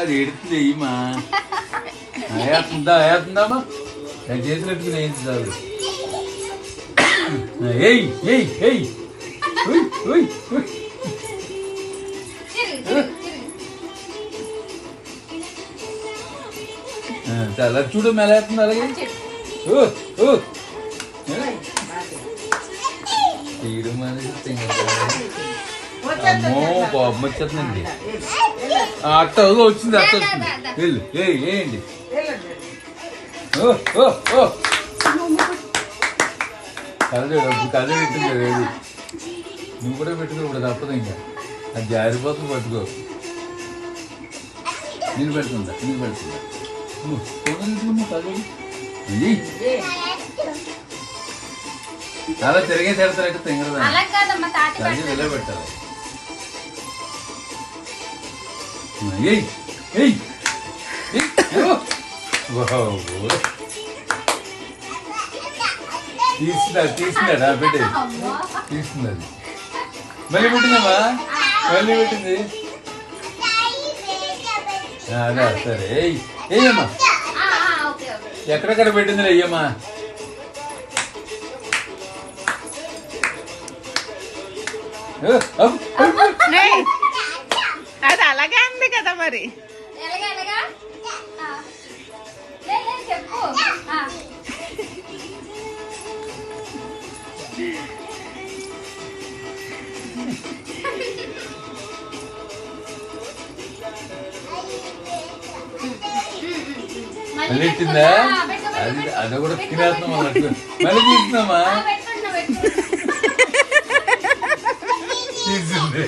అది ఎడుతుంది ఏమా వేస్తుందామా నేను చేసినట్టుగా వేయింది చాలు. ఏయ్ ఏయ్ ఏయ్ చాలా చూడు మెలేస్తుంది అలాగే తీయడం అమ్మో కోపం వచ్చేస్తుందండి. అట్ట వచ్చింది అట్ట వచ్చింది వెళ్ళు ఏంటి కథ పెట్టింది ఏది నువ్వు కూడా పెట్టుకో ఇప్పుడు తప్పదు ఇంకా అది జారిపోతుంది పట్టుకో. నేను పెడుతుందా చాలా తిరిగే తిడతారంటే తింగరదా ఇలా పెట్టాలి. తీసిందా పెట్టి తీస్తుంది అది మళ్ళీ పెట్టిందమ్మా మళ్ళీ పెట్టింది. అదే సరే ఏయమ్మా ఎక్కడెక్కడ పెట్టింది అయ్యమ్మా. అది అలాగే ఉంది కదా మరి. మళ్ళీ ఇచ్చిందా అది కూడా తినేస్తున్నాం అన్నట్టు మళ్ళీ తీస్తున్నామా తీసింది.